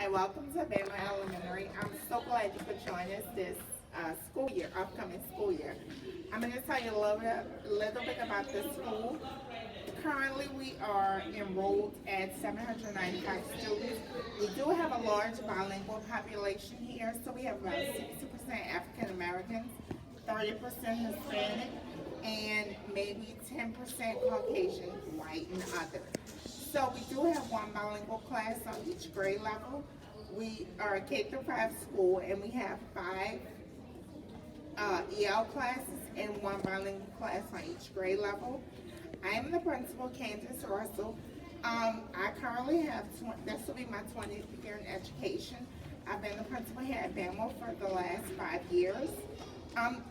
Hi, welcome to Bama Elementary. I'm so glad you could join us this school year, upcoming school year. I'm going to tell you a little bit about the school. Currently, we are enrolled at 795 students. We do have a large bilingual population here, so we have about 60% African Americans, 30% Hispanic, and maybe 10% Caucasian, white, and other. So we do have one bilingual class on each grade level. We are a K through 5 school, and we have five EL classes and one bilingual class on each grade level. I am the principal, Candace Russell. I currently have, this will be my 20th year in education. I've been the principal here at Bama for the last 5 years.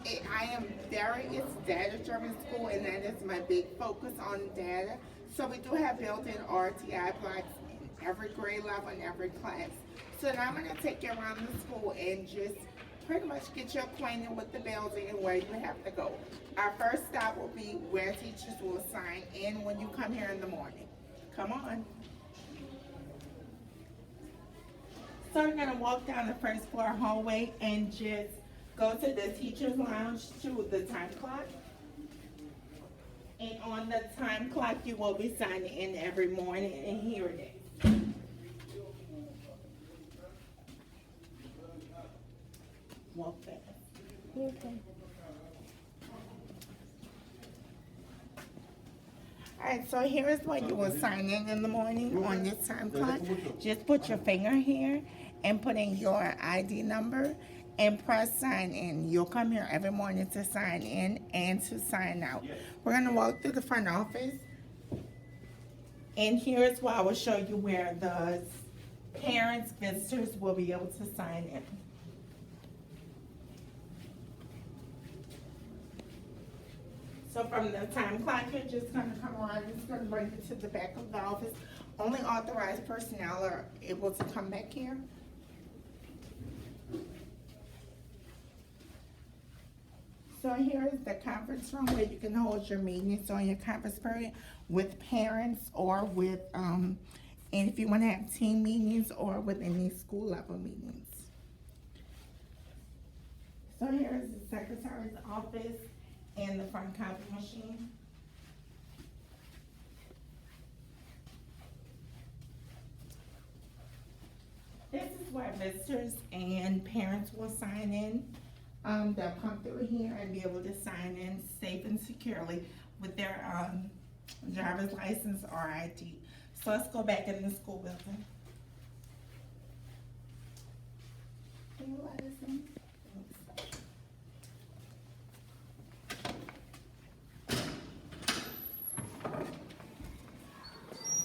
It's data-driven school, and that is my big focus on data. So we do have built-in RTI blocks in every grade level and every class. So now I'm going to take you around the school and just pretty much get you acquainted with the building and where you have to go. Our first stop will be where teachers will sign in when you come here in the morning. Come on. So you're going to walk down the first floor hallway and just go to the teacher's lounge to the time clock. And on the time clock, you will be signing in every morning, and here it is. Walk fast. Okay. Alright, so here is what you will sign in the morning on this time clock. Just put your finger here and put in your ID number and press sign in. You'll come here every morning to sign in and to sign out. We're going to walk through the front office. And here's where I will show you where the parents, visitors will be able to sign in. So from the time clock, you're just going to come around. It's going to bring you to the back of the office. Only authorized personnel are able to come back here. So here is the conference room where you can hold your meetings on your conference period with parents or with, and if you want to have team meetings or with any school level meetings. So here is the secretary's office and the front copy machine. This is where visitors and parents will sign in. They'll come through here and be able to sign in safe and securely with their driver's license or ID. So let's go back in the school building. Can you let us in?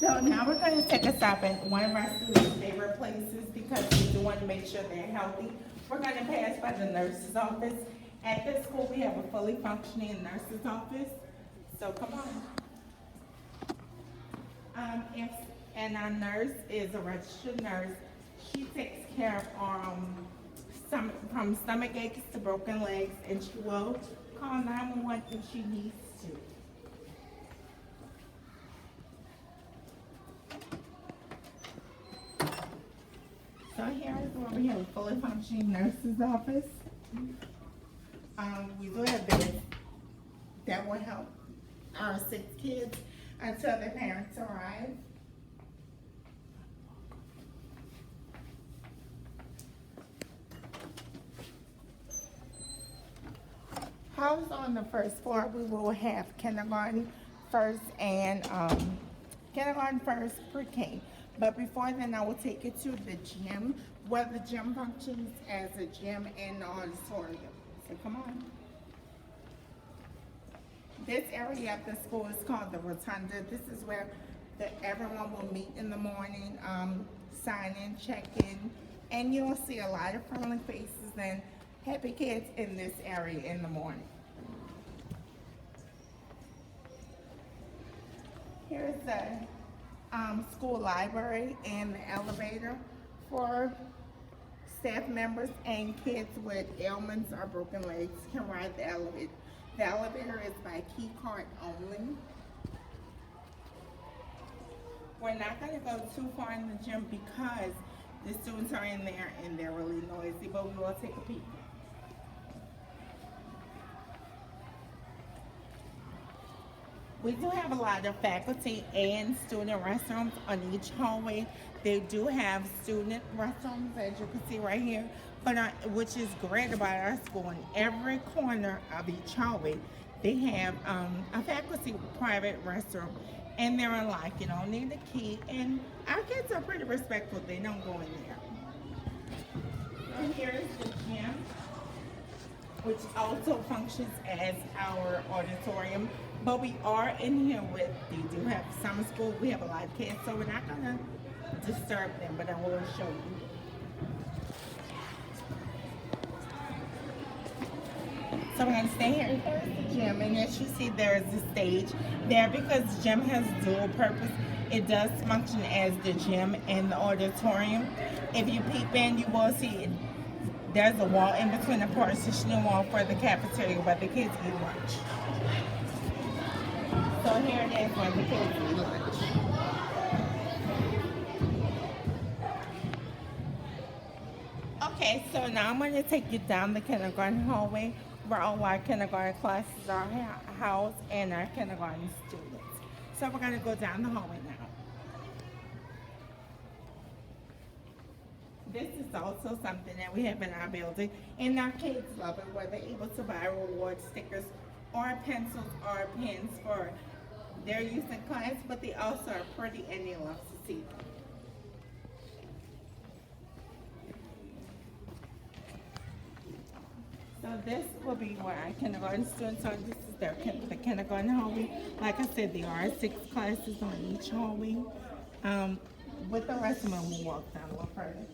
So now we're going to take a stop at one of our students' favorite places because we do want to make sure they're healthy. We're going to pass by the nurse's office. At this school, we have a fully functioning nurse's office. So come on. And our nurse is a registered nurse. She takes care of from stomach aches to broken legs, and she will call 911 if she needs to. So here is where we have a fully functioning nurse's office. We do have beds that will help our 6 kids until their parents arrive. Housed on the first floor, we will have kindergarten first and kindergarten first pre-K. But before then, I will take you to the gym, where the gym functions as a gym and auditorium. So come on. This area of the school is called the Rotunda. This is where everyone will meet in the morning, sign in, check in, and you'll see a lot of friendly faces and happy kids in this area in the morning. Here's the school library and the elevator for staff members and kids with ailments or broken legs can ride the elevator. The elevator is by key card only. We're not going to go too far in the gym because The students are in there and they're really noisy, but we will take a peek. We do have a lot of faculty and student restrooms on each hallway. They do have student restrooms, as you can see right here, but which is great about our school. In every corner of each hallway, they have a faculty private restroom, and they're unlocked. You don't need a key, and our kids are pretty respectful. They don't go in there. And here is the gym, which also functions as our auditorium. But we are in here with, they do have summer school. We have a lot of kids, so we're not gonna disturb them, but I will show you. So we're gonna stay here. Here's the gym, and as you see, there is a stage there because the gym has dual purpose. It does function as the gym and the auditorium. If you peep in, you will see there's a wall in between, a partitioning wall for the cafeteria where the kids eat lunch. So here it is where the kids eat lunch. Okay, so now I'm going to take you down the kindergarten hallway where all our kindergarten classes are housed and our kindergarten students. So we're going to go down the hallway now. This is also something that we have in our building, and our kids love it, where they're able to buy reward stickers or pencils or pens for their use in class, but they also are pretty and they love to see them. So this will be where our kindergarten students are. This is the kindergarten hallway. Like I said, there are 6 classes on each hallway. With the restroom, we'll walk down a little further.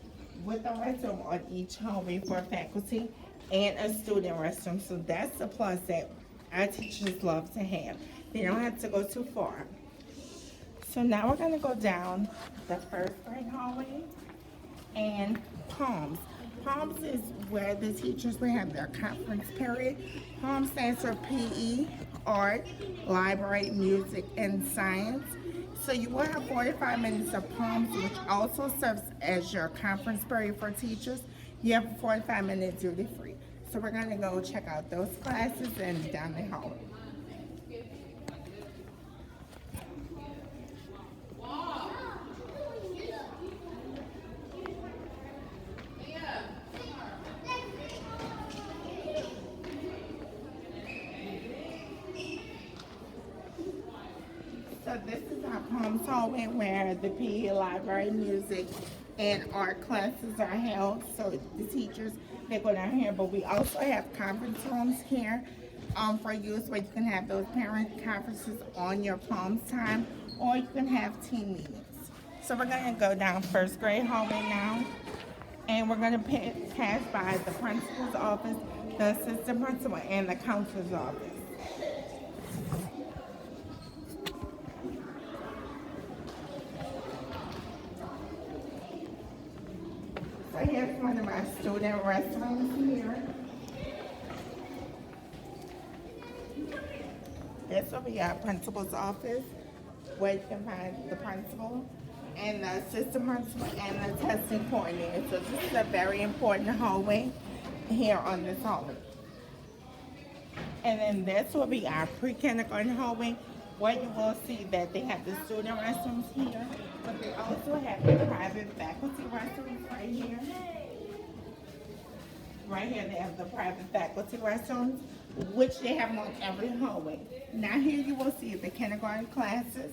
With the restroom on each hallway for faculty and a student restroom. So that's a plus that our teachers love to have. They don't have to go too far. So now we're going to go down the first grade hallway and Palms. Palms is where the teachers will have their conference period. Palms stands for PE, art, library, music, and science. So you will have 45 minutes of Palms, which also serves as your conference period for teachers. You have a 45-minute duty free. So we're going to go check out those classes and down the hall. So this is our Palms hallway where the PE, library, music, and art classes are held. So the teachers, they go down here, but we also have conference rooms here for use where you can have those parent conferences on your Palms time, or you can have team meetings. So we're going to go down first grade hallway now, and we're going to pass by the principal's office, the assistant principal, and the counselor's office. So here's one of our student restrooms here. This will be our principal's office, where you can find the principal and the assistant principal and the testing coordinator. So this is a very important hallway here on this hallway. And then this will be our pre-kindergarten hallway, where you will see that they have the student restrooms here, but they also have the private faculty restrooms right here. Right here they have the private faculty restrooms, which they have on every hallway. Now here you will see the kindergarten classes,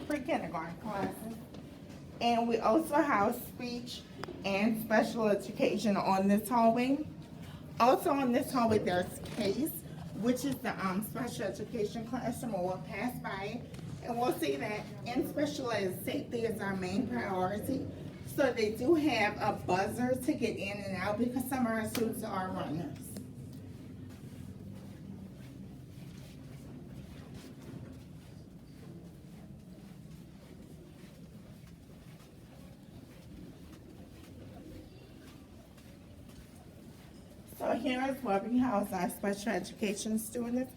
pre-kindergarten classes. And we also have speech and special education on this hallway. Also on this hallway there's CASE, which is the special education classroom. We'll pass by it and we'll see that in special ed, safety is our main priority. So they do have a buzzer to get in and out because some of our students are runners. So here is where we house our special education students.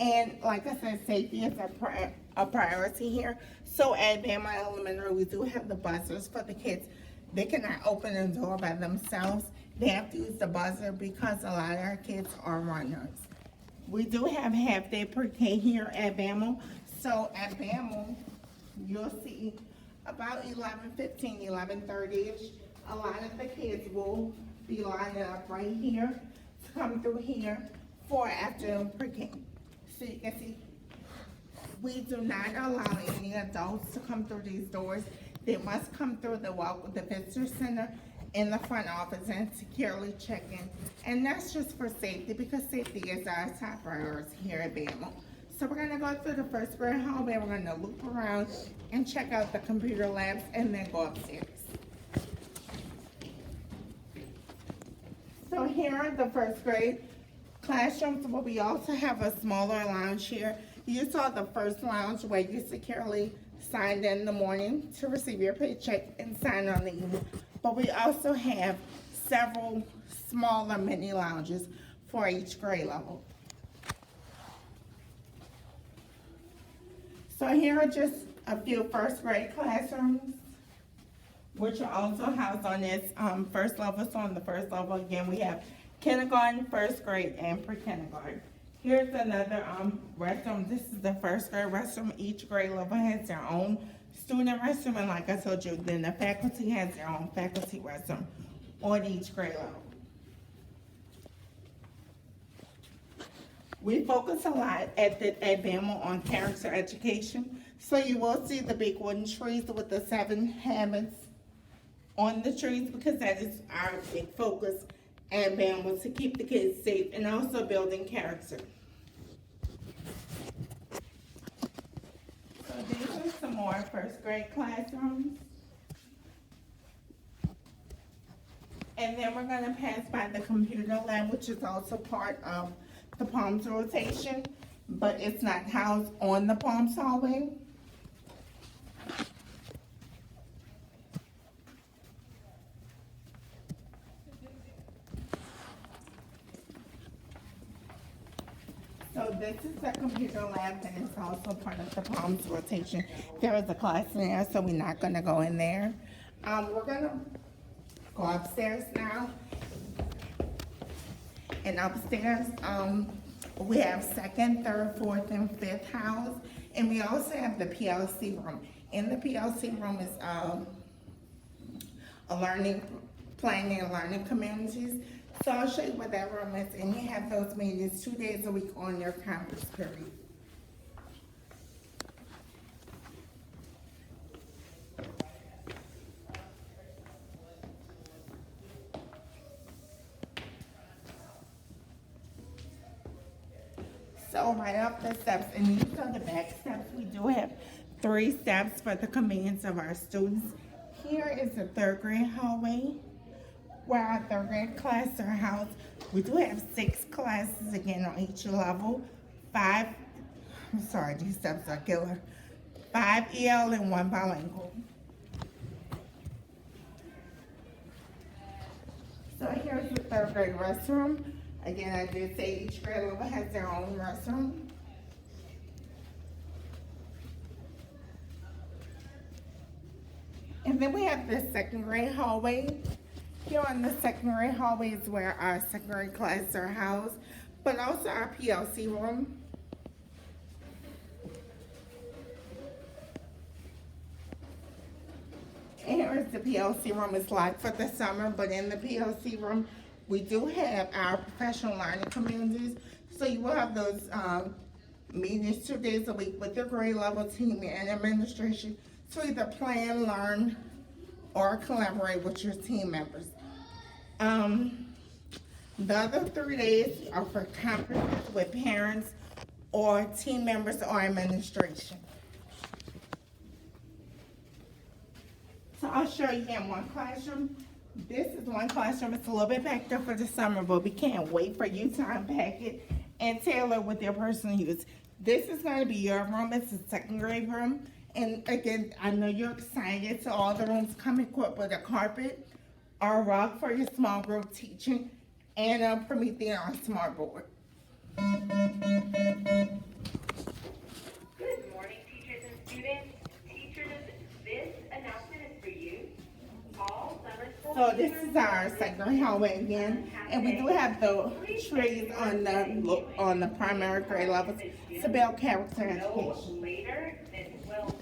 And like I said, safety is a priority here. So at Bama Elementary, we do have the buzzers for the kids They cannot open the door by themselves. They have to use the buzzer because a lot of our kids are runners. We do have half day pre-K here at BAML. So at BAML, you'll see about 11:15, 11:30ish. A lot of the kids will be lining up right here to come through here for afternoon pre-K. So you can see, we do not allow any adults to come through these doors. They must come through the visitor center in the front office and securely check in. And that's just for safety, because safety is our top priority here at BAML. So we're gonna go through the first grade hallway, we're gonna loop around and check out the computer labs and then go upstairs. So here are the first grade classrooms, but we also have a smaller lounge here. You saw the first lounge where you securely signed in the morning to receive your paycheck and sign on the evening. But we also have several smaller mini lounges for each grade level. So here are just a few first grade classrooms, which are also housed on this first level. So on the first level, again, we have kindergarten, first grade, and pre-kindergarten. Here's another restroom. This is the first grade restroom. Each grade level has their own student restroom, and like I told you, then the faculty has their own faculty restroom on each grade level. We focus a lot at BAML on character education. So you will see the big wooden trees with the 7 habits on the trees, because that is our big focus at BAML, to keep the kids safe and also building character. So these are some more first grade classrooms. And then we're gonna pass by the computer lab, which is also part of the Palms rotation, but it's not housed on the Palms hallway. So this is the computer lab, and it's also part of the Palms rotation. There is a class in there, so we're not gonna go in there. We're gonna go upstairs now. And upstairs, we have second, third, fourth, and fifth house. And we also have the PLC room. In the PLC room is a learning, planning and learning communities. So I'll show you what that room is. And you have those meetings 2 days a week on your conference period. So right up the steps, and these are the back steps. We do have 3 steps for the convenience of our students. Here is the third grade hallway, where our third grade classes are housed. We do have 6 classes again on each level. 5, I'm sorry, these steps are killer. 5 EL and 1 bilingual. So here's the third grade restroom. Again, I did say each grade level has their own restroom. And then we have the second grade hallway. Here on the second grade hallway is where our second grade classes are housed, but also our PLC room. And here is the PLC room. It's locked for the summer, but in the PLC room, we do have our professional learning communities. So you will have those meetings 2 days a week with your grade level team and administration to either plan, learn, or collaborate with your team members. The other 3 days are for conferences with parents or team members or administration. So I'll show you in one classroom. This is one classroom. It's a little bit packed up for the summer, but we can't wait for you to unpack it and tailor with your personal use. This is going to be your room. It's a second grade room. And again, I know you're excited. So all the rooms come equipped with a carpet or a rug for your small group teaching and a Promethean smart board. Good morning, teachers and students. Teachers, this announcement is for you. All So this is our second hallway again, and we do have the trees on the primary grade levels to build character education. Later, Ms. Wilson,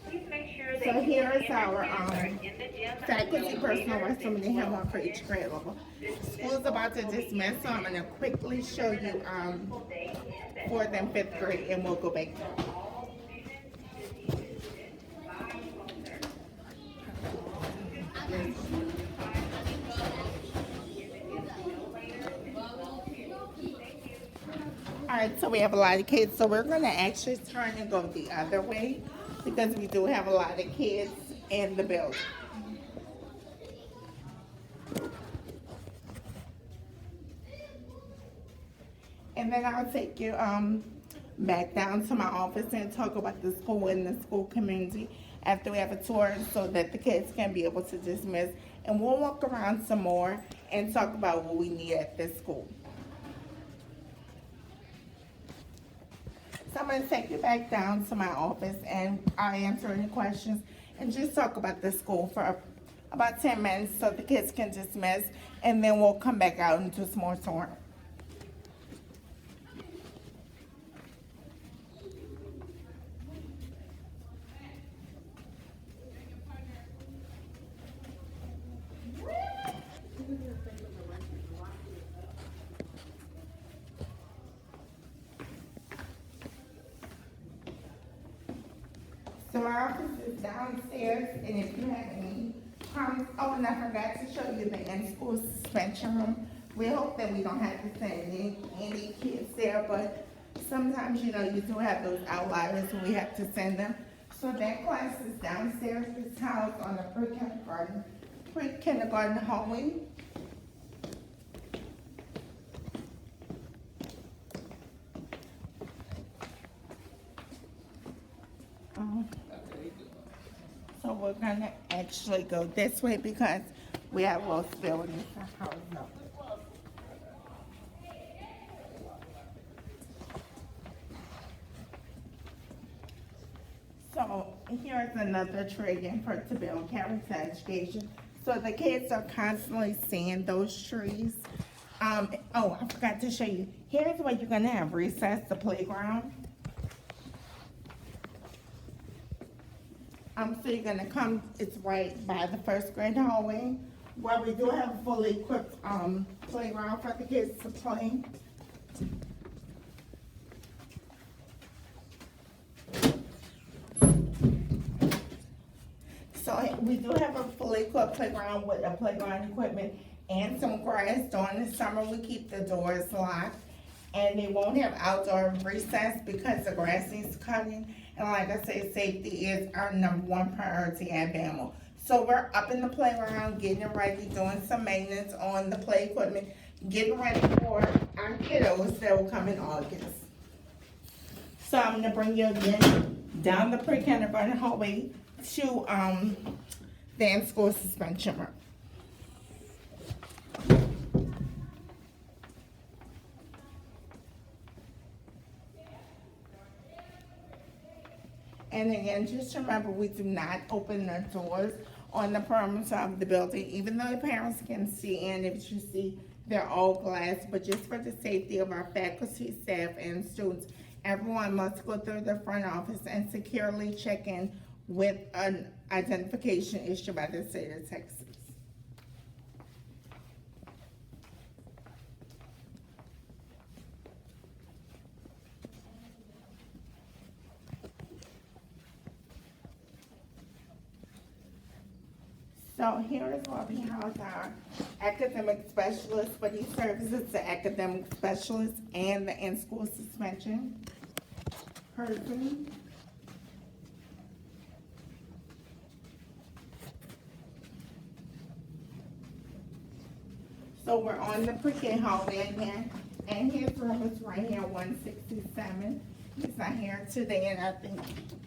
please make sure So that here is our in the gym. faculty personal restroom, and they have one for each grade level. School's about to dismiss, so I'm going to quickly show you 4th and 5th grade, and we'll go back. Alright, so we have a lot of kids, so we're going to actually turn and go the other way because we do have a lot of kids in the building. And then I'll take you back down to my office and talk about the school and the school community after we have a tour so that the kids can be able to dismiss. And we'll walk around some more and talk about what we need at this school. So I'm going to take you back down to my office and I'll answer any questions and just talk about the school for about 10 minutes so the kids can dismiss, and then we'll come back out and do some more tour. So our office is downstairs, and if you have any comments, oh, and I forgot to show you the in-school suspension room. We hope that we don't have to send any kids there, but sometimes, you do have those outliers and we have to send them. So that class is downstairs. It's housed on the pre-kindergarten hallway. So we're gonna actually go this way because we have a little building. So here's another tree for to build character education. So the kids are constantly seeing those trees. Oh, I forgot to show you. Here's where you're gonna have recess, the playground. So you're gonna come, it's right by the first grade hallway, where we do have a fully equipped, playground for the kids to play. So we do have a fully equipped playground with a playground equipment and some grass. During the summer, we keep the doors locked, and they won't have outdoor recess because the grass needs cutting. And like I said, safety is our #1 priority at BAML. So we're up in the playground, getting ready, doing some maintenance on the play equipment, getting ready for our kiddos that will come in August. So I'm gonna bring you again down the pre-kindergarten hallway to the in-school suspension room. And again, just remember, we do not open the doors on the perimeter of the building, even though the parents can see in. If you see, they're all glass, but just for the safety of our faculty, staff, and students, everyone must go through the front office and securely check in with an identification issued by the state of Texas. So here is where we house our academic specialists for these services, the academic specialists and the in-school suspension person. So we're on the pre-K hallway again, and his room is right here, 167. He's not here today, and I think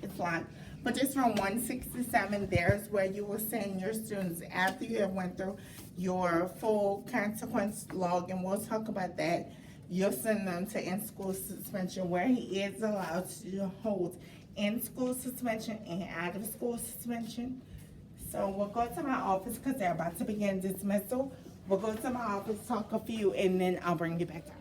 it's locked. But just from 167, there's where you will send your students after you have went through your full consequence log, and we'll talk about that. You'll send them to in-school suspension, where he is allowed to hold in-school suspension and out-of-school suspension. So we'll go to my office because they're about to begin dismissal. We'll go to my office, talk a few, and then I'll bring you back out.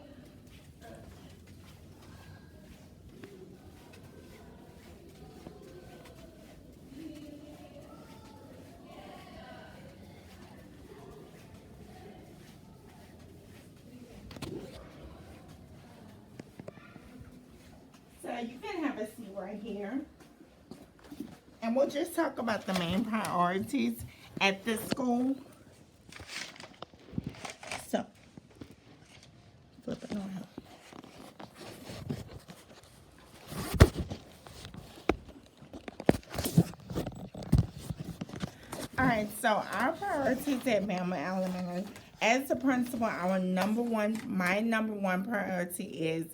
So you can have a seat right here. And we'll just talk about the main priorities at this school. So, flip it around. All right, so our priorities at Bama Elementary, as the principal, my number one priority is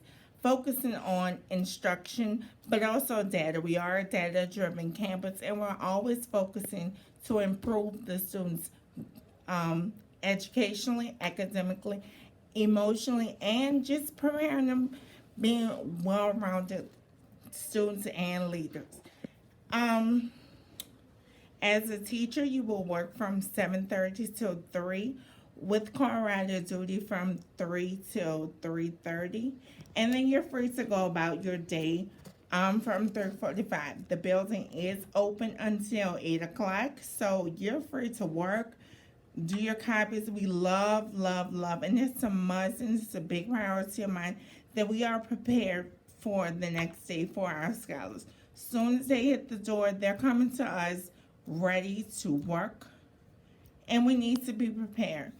focusing on instruction, but also data. We are a data-driven campus, and we're always focusing to improve the students educationally, academically, emotionally, and just preparing them being well-rounded students and leaders. As a teacher, you will work from 7:30 till 3, with car rider duty from 3 till 3:30. And then you're free to go about your day from 3:45. The building is open until 8 o'clock, so you're free to work, do your copies. We love, and it's a must, and it's a big priority of mine that we are prepared for the next day for our scholars. Soon as they hit the door, they're coming to us ready to work, and we need to be prepared.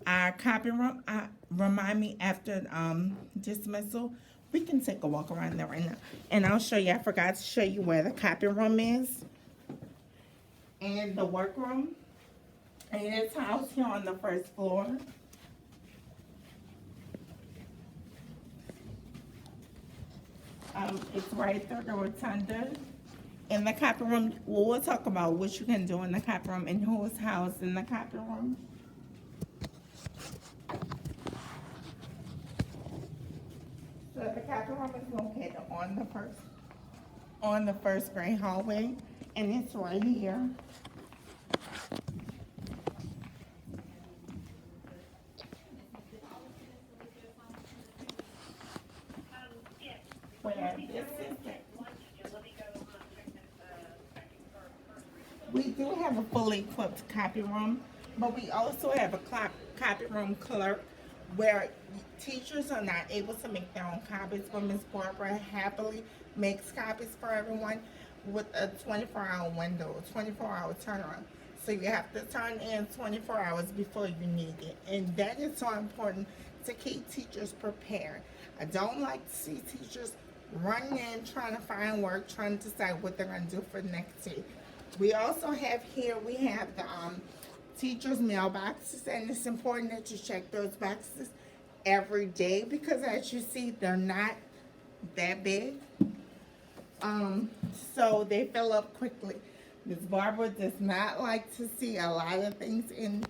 Our copy room, remind me after dismissal, we can take a walk around there right now, and I'll show you. I forgot to show you where the copy room is and the workroom, and it's housed here on the first floor. It's right there, the rotunda. In the copy room, we'll talk about what you can do in the copy room and who is housed in the copy room. So the copy room is located on the first grade hallway, and it's right here. Where this is We do have a fully equipped copy room, but we also have a copy room clerk where teachers are not able to make their own copies, but Ms. Barbara happily makes copies for everyone with a 24-hour window, 24-hour turnaround. So you have to turn in 24 hours before you need it. And that is so important to keep teachers prepared. I don't like to see teachers running in, trying to find work, trying to decide what they're going to do for the next day. We also have here, we have the teachers' mailboxes, and it's important that you check those boxes every day because, as you see, they're not that big. So they fill up quickly. Ms. Barbara does not like to see a lot of things in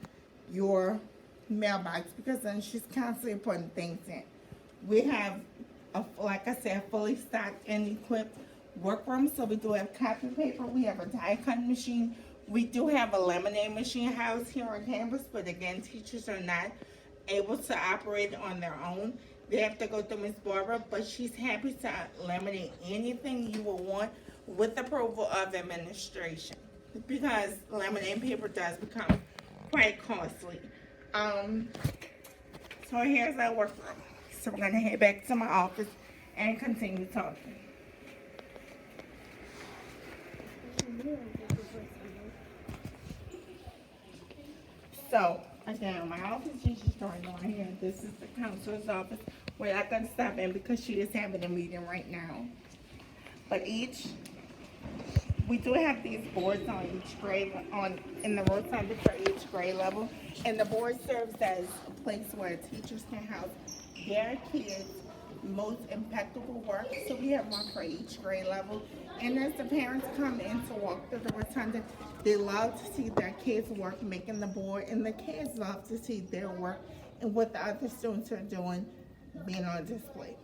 your mailbox because then she's constantly putting things in. We have, like I said, fully stocked and equipped workroom. So we do have copy paper, we have a die cutting machine, we do have a lemonade machine housed here on campus, but again, teachers are not able to operate on their own. They have to go through Ms. Barbara, but she's happy to laminate anything you will want with approval of administration because laminate paper does become quite costly. So here's our workroom. So we're gonna head back to my office and continue talking. So, again, my office is just right on here. This is the counselor's office. We're not going to stop in because she is having a meeting right now. But we do have these boards on each grade, in the rotunda for each grade level. And the board serves as a place where teachers can house their kids' most impeccable work. So we have one for each grade level. And as the parents come in to walk through the rotunda, they love to see their kids' work making the board, and the kids love to see their work and what the other students are doing being on display.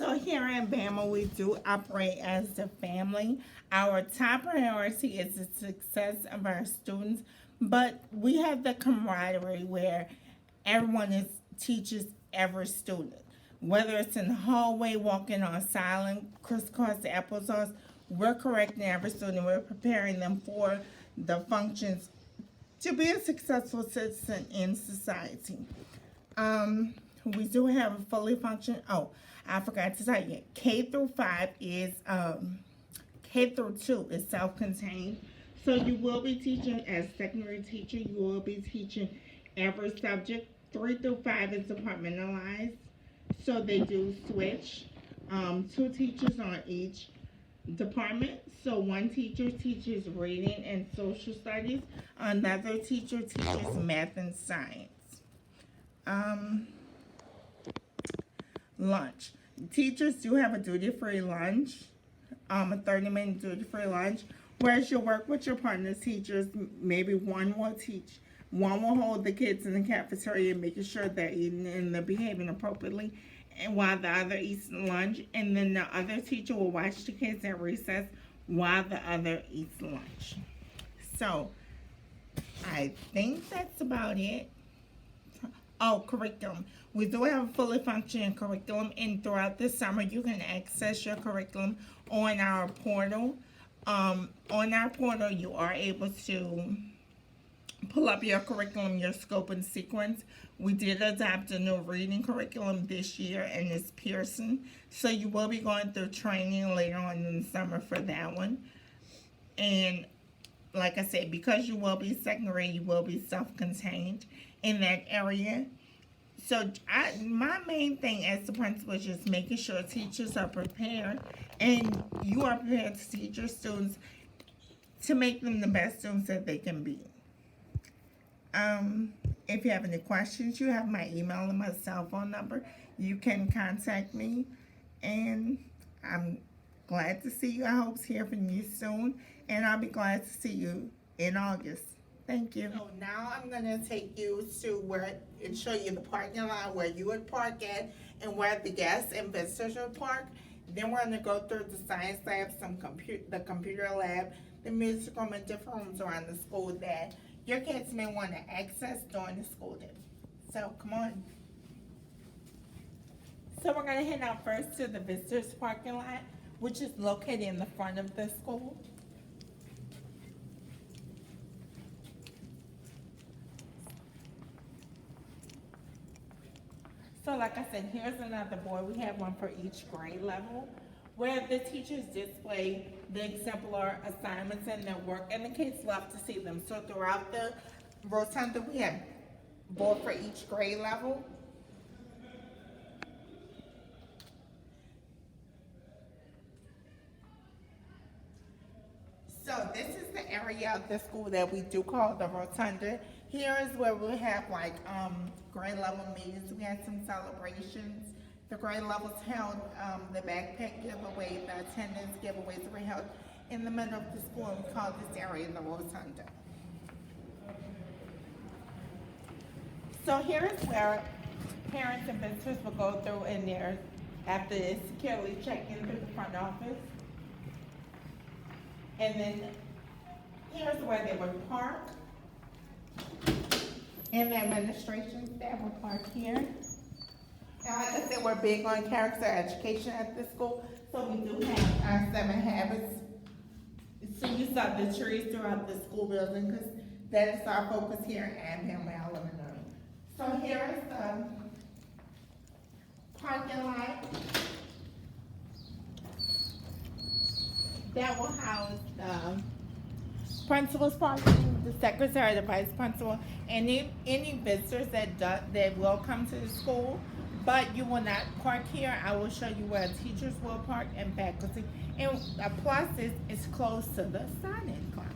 So here in Bama, we do operate as a family. Our top priority is the success of our students, but we have the camaraderie where everyone teaches every student. Whether it's in the hallway, walking on silent, crisscross applesauce, we're correcting every student. We're preparing them for the functions to be a successful citizen in society. We do have a fully functioning. Oh, I forgot to tell you. K through 5 is K through 2 is self-contained. So you will be teaching as secondary teacher. You will be teaching every subject. 3 through 5 is departmentalized. So they do switch. 2 teachers on each department. So one teacher teaches reading and social studies. Another teacher teaches math and science. Lunch. Teachers do have a duty-free lunch, a 30-minute duty-free lunch, whereas you work with your partner teachers. Maybe one will hold the kids in the cafeteria, making sure they're eating and they're behaving appropriately, and while the other eats lunch, and then the other teacher will watch the kids at recess while the other eats lunch. So, I think that's about it. Oh, curriculum. We do have a fully functioning curriculum, and throughout the summer, you can access your curriculum on our portal. On our portal, you are able to pull up your curriculum, your scope and sequence. We did adopt a new reading curriculum this year, and it's Pearson. So you will be going through training later on in the summer for that one. And like I said, because you will be secondary, you will be self-contained in that area. So my main thing as the principal is just making sure teachers are prepared and you are prepared to teach your students to make them the best students that they can be. If you have any questions, you have my email and my cell phone number. You can contact me, and I'm glad to see you. I hope to hear from you soon, and I'll be glad to see you in August. Thank you. So now I'm going to take you to where and show you the parking lot where you would park at and where the guests and visitors would park. Then we're going to go through the science lab, the computer lab, the music room, and different rooms around the school that your kids may want to access during the school day. So come on. So we're going to head out first to the visitors parking lot, which is located in the front of the school. So like I said, here's another board. We have one for each grade level where the teachers display the exemplar assignments and their work, and the kids love to see them. So throughout the rotunda, we have board for each grade level. So this is the area of the school that we do call the rotunda. Here is where we have like grade level meetings. We had some celebrations. The grade levels held the backpack giveaway, the attendance giveaways were held in the middle of the school, and we call this area the rotunda. So here is where parents and visitors will go through in there after they securely check in through the front office. And then here's where they would park. And the administration staff will park here. And like I said, we're big on character education at this school, so we do have our 7 habits. So you saw the trees throughout the school building, because that is our focus here at Bama Elementary. So here is the parking lot that will house the principal's parking, the secretary, the vice principal, and any visitors that will come to the school. But you will not park here. I will show you where teachers will park and faculty. And a plus is it's close to the sign-in clock.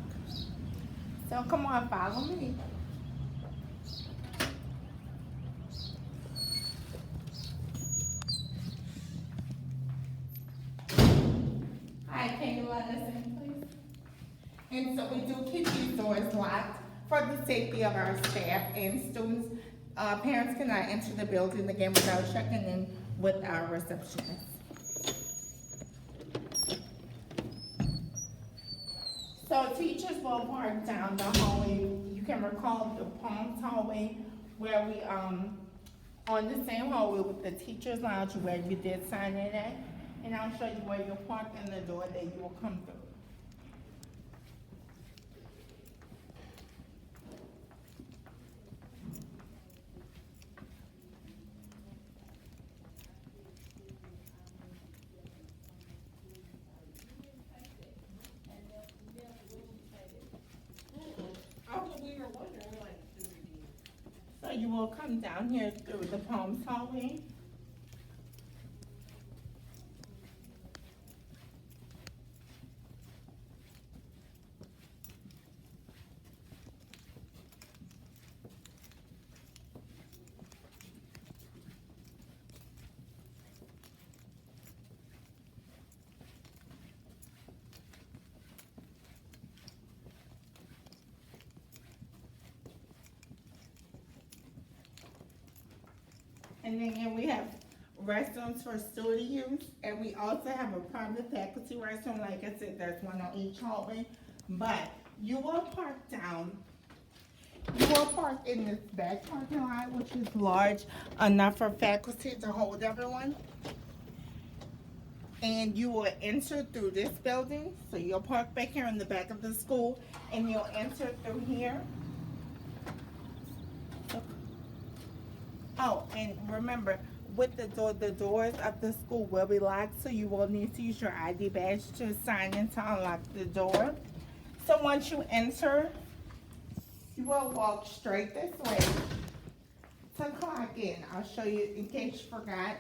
So come on, follow me. Hi, can you let us in, please? And so we do keep these doors locked for the safety of our staff and students. Parents cannot enter the building again without checking in with our receptionist. will park down the hallway. You can recall the Palms hallway where we, on the same hallway with the teacher's lounge where you did sign in at. And I'll show you where you'll park in the door that you will come through. So you will come down here through the Palms hallway. And then here we have restrooms for student use, and we also have a private faculty restroom. Like I said, there's one on each hallway. But you will park in this back parking lot, which is large enough for faculty to hold everyone. And you will enter through this building. So you'll park back here in the back of the school, and you'll enter through here. Oh, and remember, with the doors of the school will be locked, so you will need to use your ID badge to sign in to unlock the door. So once you enter, you will walk straight this way to clock in. I'll show you in case you forgot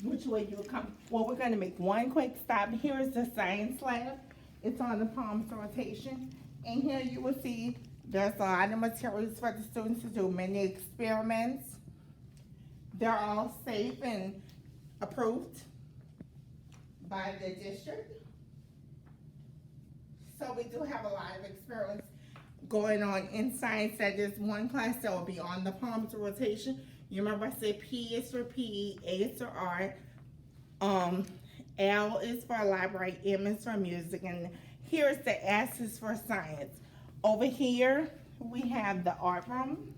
which way you will come. Well, we're gonna make one quick stop. Here is the science lab. It's on the Palms rotation. And here you will see there's a lot of materials for the students to do, many experiments. They're all safe and approved by the district. So we do have a lot of experiments going on in science. That is one class that will be on the Palms rotation. You remember I said P is for PE, A is for art, L is for library, M is for music, and here's the S is for science. Over here, we have the art room.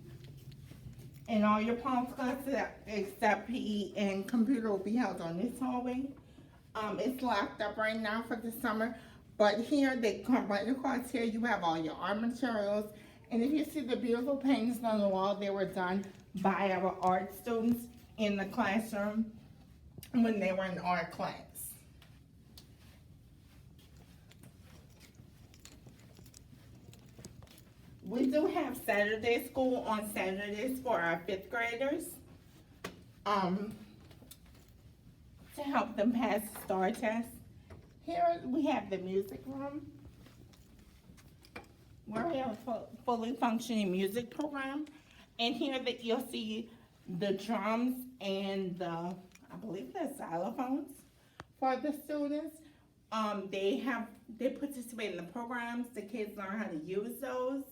And all your Palms classes except PE and computer will be held on this hallway. It's locked up right now for the summer, but here they come right across here. You have all your art materials, and if you see the beautiful paintings on the wall, they were done by our art students in the classroom when they were in art class. We do have Saturday school on Saturdays for our 5th graders, to help them pass the STAR test. Here we have the music room, where we have a fully functioning music program. And here that you'll see the drums and the, I believe the xylophones for the students. They participate in the programs. The kids learn how to use those.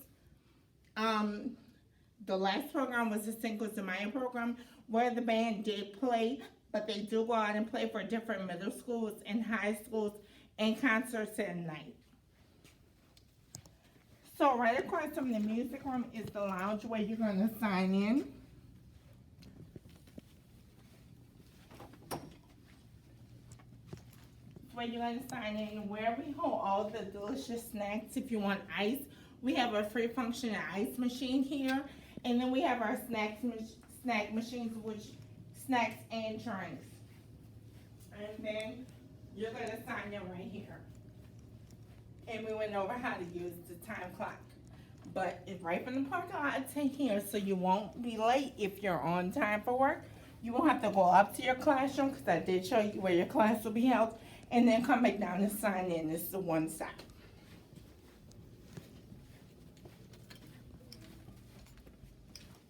The last program was the Cinco de Mayo program, where the band did play, but they do go out and play for different middle schools and high schools and concerts at night. So right across from the music room is the lounge where you're going to sign in. Where you're going to sign in, where we hold all the delicious snacks. If you want ice, we have a free functioning ice machine here. And then we have our snack machines, which snacks and drinks. And then you're going to sign in right here. And we went over how to use the time clock. But it's right from the parking lot to here, so you won't be late if you're on time for work. You won't have to go up to your classroom, because I did show you where your class will be held, and then come back down and sign in. This is the one stop.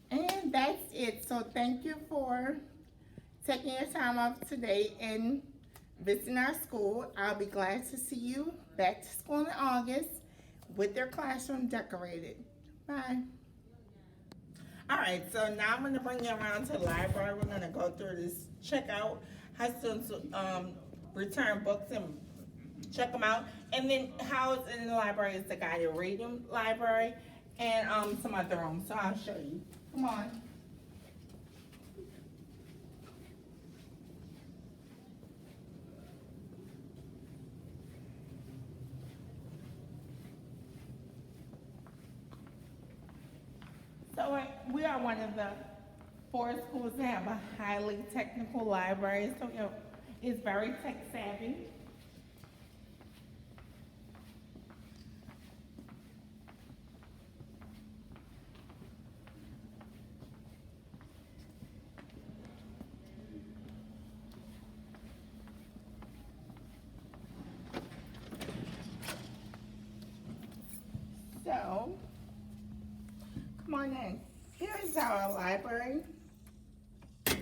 And that's it. So thank you for taking your time off today and visiting our school. I'll be glad to see you back to school in August with their classroom decorated. Bye. All right, so now I'm going to bring you around to the library. We're going to go through this, check out how students return books and check them out. And then housed in the library is the guided reading library and some other rooms. So I'll show you. Come on. So we are one of the 4 schools that have a highly technical library. So it's very tech savvy. So, come on in. Here's our library. Sorry,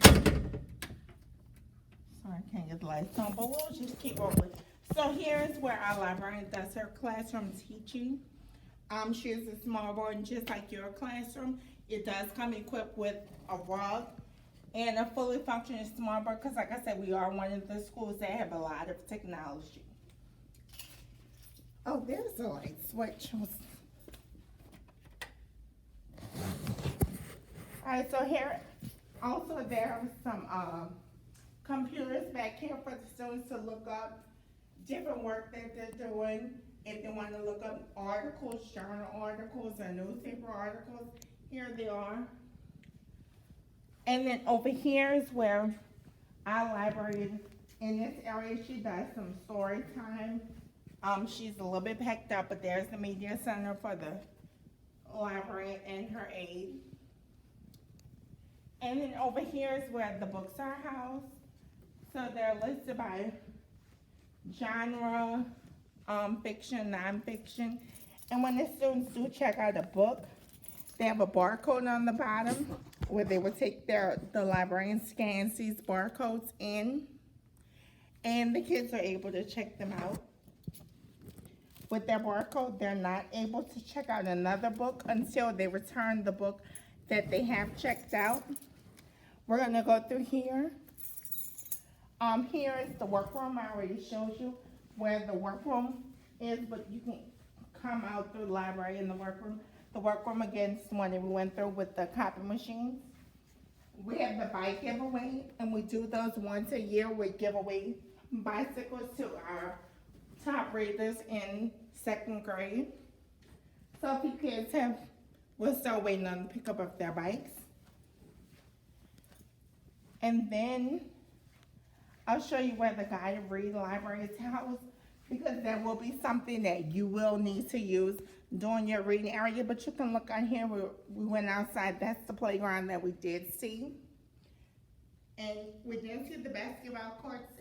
I can't get the lights on, but we'll just keep over. So here's where our librarian does her classroom teaching. She is a small board, and just like your classroom, it does come equipped with a rug and a fully functioning smart board, because like I said, we are one of the schools that have a lot of technology. Oh, there's a light switch. Alright, so here, also there are some computers back here for the students to look up different work that they're doing. If they want to look up articles, journal articles, or newspaper articles, here they are. And then over here is where our librarian, in this area, she does some story time. She's a little bit packed up, but there's the media center for the librarian and her aide. And then over here is where the books are housed. So they're listed by genre, fiction, nonfiction. And when the students do check out a book, they have a barcode on the bottom where they will take the librarian scans these barcodes in, and the kids are able to check them out. With their barcode, they're not able to check out another book until they return the book that they have checked out. We're gonna go through here. Here is the workroom. I already showed you where the workroom is, but you can come out through the library in the workroom. The workroom, again, is the one that we went through with the copy machines. We have the bike giveaway, and we do those once a year. We give away bicycles to our top readers in 2nd grade. So if you kids we're still waiting on the pickup of their bikes. And then I'll show you where the guided reading library is housed, because there will be something that you will need to use during your reading area. But you can look on here, we went outside, that's the playground that we did see. And we did see the basketball courts.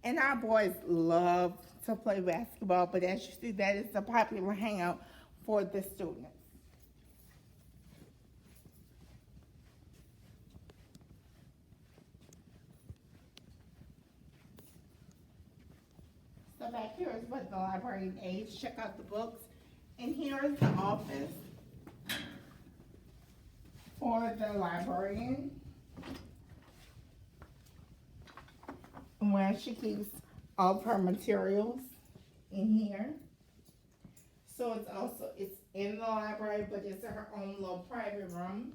And our boys love to play basketball, but as you see, that is a popular hangout for the students. So back here is what the librarian aides check out the books. And here is the office for the librarian, where she keeps all of her materials in here. So it's in the library, but it's her own little private room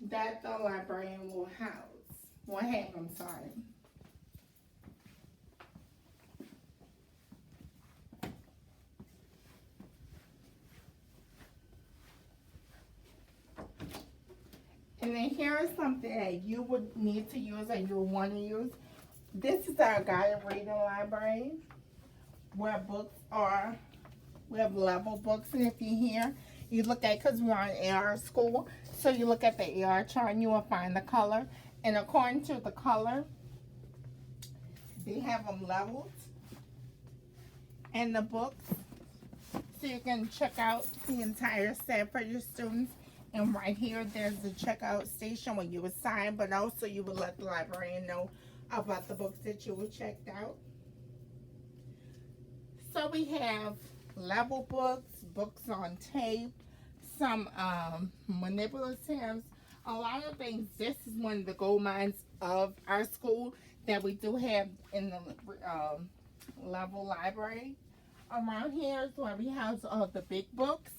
that the librarian will have, I'm sorry. And then here is something that you would need to use, and you would want to use. This is our guided reading library, where books are. We have level books, and if you're here, you look at, because we're on AR school, so you look at the AR chart and you will find the color. And according to the color, they have them leveled. And the books, so you can check out the entire set for your students. And right here, there's the checkout station where you would sign, but also you would let the librarian know about the books that you were checked out. So we have level books, books on tape, some manipulatives, a lot of things. This is one of the gold mines of our school that we do have in the level library. Around here is where we house all the big books.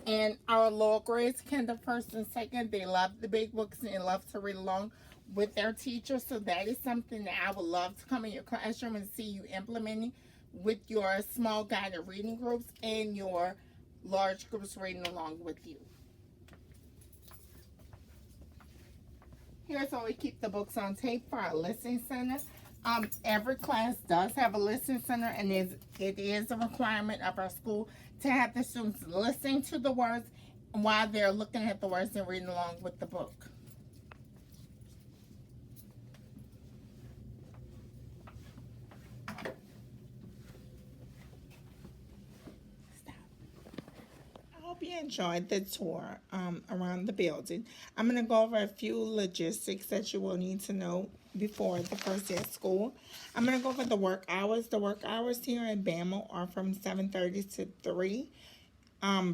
And our lower grades, Kinder first and second, they love the big books and love to read along with their teachers. So that is something that I would love to come in your classroom and see you implementing with your small guided reading groups and your large groups reading along with you. Here's where we keep the books on tape for our listening center. Every class does have a listening center, and it is a requirement of our school to have the students listening to the words while they're looking at the words and reading along with the book. I hope you enjoyed the tour around the building. I'm going to go over a few logistics that you will need to know before the first day of school. I'm going to go over the work hours. The work hours here at BAML are from 7:30 to 3.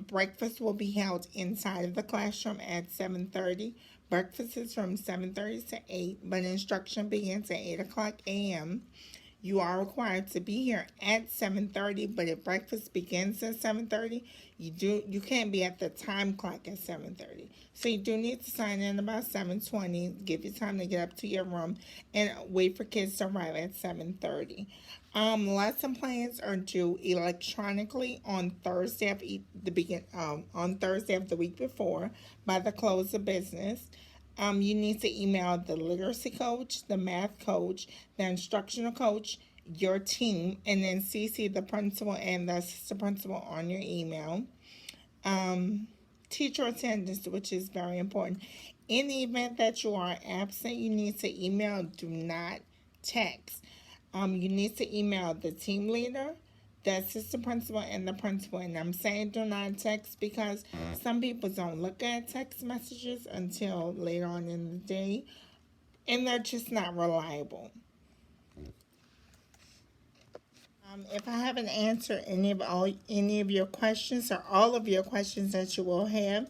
Breakfast will be held inside of the classroom at 7:30. Breakfast is from 7:30 to 8, but instruction begins at 8 o'clock a.m. You are required to be here at 7:30, but if breakfast begins at 7:30, you can't be at the time clock at 7:30. So you do need to sign in about 7:20, give you time to get up to your room, and wait for kids to arrive at 7:30. Lesson plans are due electronically on Thursday of the week before by the close of business. You need to email the literacy coach, the math coach, the instructional coach, your team, and then CC the principal and the assistant principal on your email. Teacher attendance, which is very important. In the event that you are absent, you need to email, do not text. You need to email the team leader, the assistant principal, and the principal. And I'm saying do not text because some people don't look at text messages until later on in the day, and they're just not reliable. If I haven't answered any of your questions or all of your questions that you will have,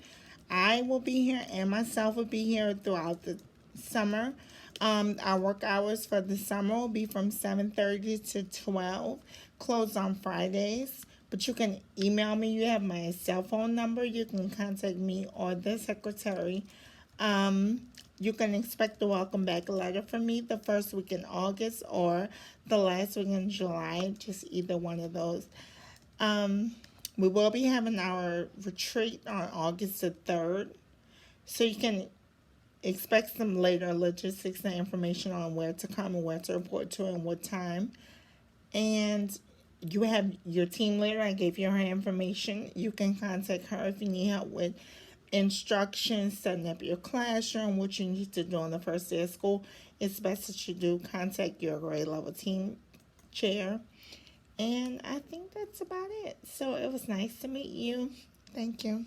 I will be here and myself will be here throughout the summer. Our work hours for the summer will be from 7:30 to 12, closed on Fridays. But you can email me. You have my cell phone number. You can contact me or the secretary. You can expect a welcome back letter from me the first week in August or the last week in July, just either one of those. We will be having our retreat on August the 3rd, so you can expect some later logistics and information on where to come and where to report to and what time. And you have your team leader. I gave you her information. You can contact her if you need help with instructions, setting up your classroom, what you need to do on the first day of school. It's best that you do contact your grade level team chair. And I think that's about it. So it was nice to meet you. Thank you.